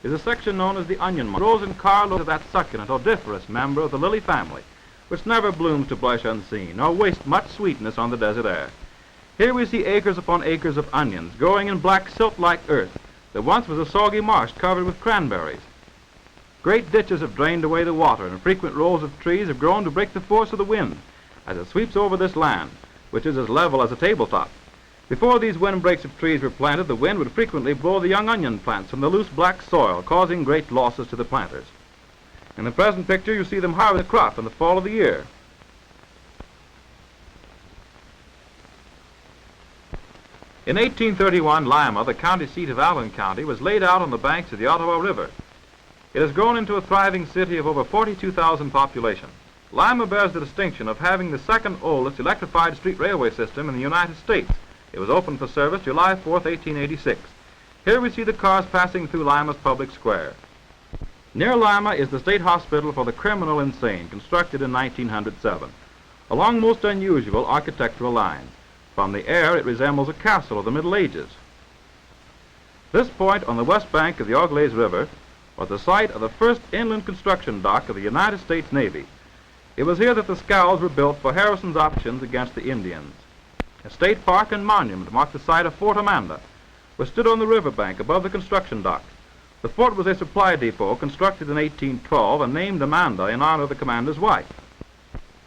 is a section known as the onion market. It grows in carloads of that succulent, odoriferous member of the lily family, which never blooms to blush unseen, nor wastes much sweetness on the desert air. Here we see acres upon acres of onions growing in black silt-like earth that once was a soggy marsh covered with cranberries. Great ditches have drained away the water, and frequent rows of trees have grown to break the force of the wind as it sweeps over this land, which is as level as a tabletop. Before these windbreaks of trees were planted, the wind would frequently blow the young onion plants from the loose black soil, causing great losses to the planters. In the present picture, you see them harvest the crop in the fall of the year. In 1831, Lima, the county seat of Allen County, was laid out on the banks of the Ottawa River. It has grown into a thriving city of over 42,000 population. Lima bears the distinction of having the second oldest electrified street railway system in the United States. It was opened for service July 4, 1886. Here we see the cars passing through Lima's public square. Near Lima is the State Hospital for the Criminal Insane, constructed in 1907, along most unusual architectural lines. From the air, it resembles a castle of the Middle Ages. This point on the west bank of the Auglaize River was the site of the first inland construction dock of the United States Navy. It was here that the scows were built for Harrison's options against the Indians. A state park and monument marked the site of Fort Amanda, which stood on the riverbank above the construction dock. The fort was a supply depot constructed in 1812 and named Amanda in honor of the commander's wife.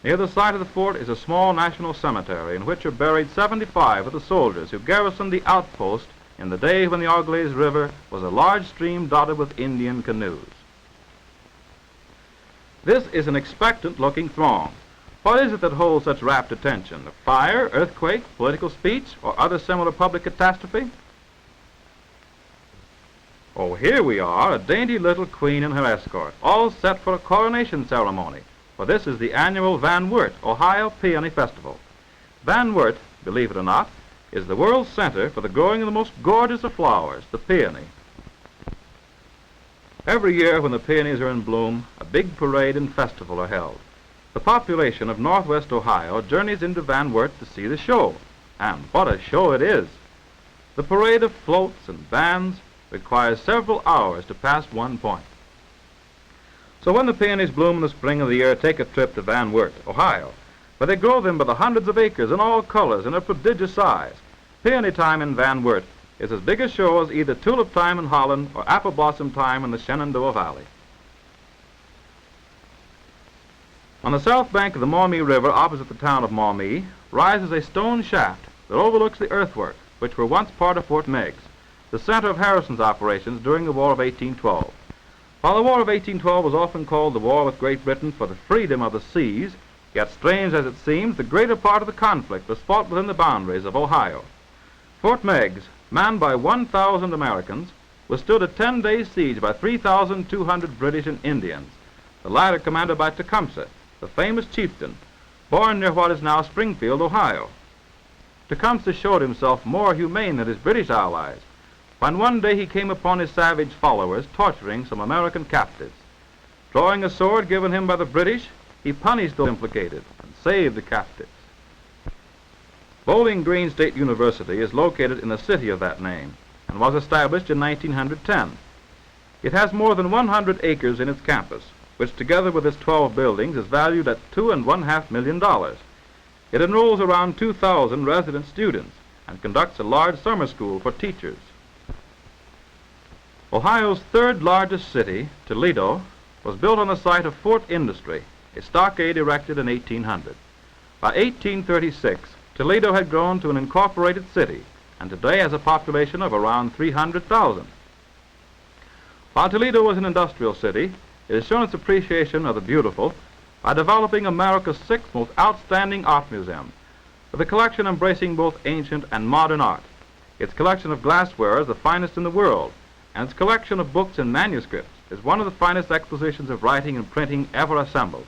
Near the site of the fort is a small national cemetery in which are buried 75 of the soldiers who garrisoned the outpost in the day when the Auglaize River was a large stream dotted with Indian canoes. This is an expectant-looking throng. What is it that holds such rapt attention? A fire, earthquake, political speech, or other similar public catastrophe? Oh, here we are, a dainty little queen and her escort, all set for a coronation ceremony, for this is the annual Van Wert, Ohio Peony Festival. Van Wert, believe it or not, is the world's center for the growing of the most gorgeous of flowers, the peony. Every year when the peonies are in bloom, a big parade and festival are held. The population of northwest Ohio journeys into Van Wert to see the show, and what a show it is! The parade of floats and bands requires several hours to pass one point. So when the peonies bloom in the spring of the year, take a trip to Van Wert, Ohio, where they grow them by the hundreds of acres in all colors and of prodigious size. Peony time in Van Wert is as big a show as either tulip time in Holland or apple blossom time in the Shenandoah Valley. On the south bank of the Maumee River, opposite the town of Maumee, rises a stone shaft that overlooks the earthwork, which were once part of Fort Meigs, the center of Harrison's operations during the War of 1812. While the War of 1812 was often called the War with Great Britain for the freedom of the seas, yet strange as it seems, the greater part of the conflict was fought within the boundaries of Ohio. Fort Meigs, manned by 1,000 Americans, withstood a 10-day siege by 3,200 British and Indians, the latter commanded by Tecumseh, the famous chieftain, born near what is now Springfield, Ohio. Tecumseh showed himself more humane than his British allies, when one day he came upon his savage followers torturing some American captives. Drawing a sword given him by the British, he punished those implicated and saved the captives. Bowling Green State University is located in the city of that name and was established in 1910. It has more than 100 acres in its campus, which together with its 12 buildings is valued at $2.5 million. It enrolls around 2,000 resident students and conducts a large summer school for teachers. Ohio's third largest city, Toledo, was built on the site of Fort Industry, a stockade erected in 1800. By 1836, Toledo had grown to an incorporated city and today has a population of around 300,000. While Toledo was an industrial city, it has shown its appreciation of the beautiful by developing America's sixth most outstanding art museum, with a collection embracing both ancient and modern art. Its collection of glassware is the finest in the world, and its collection of books and manuscripts is one of the finest expositions of writing and printing ever assembled.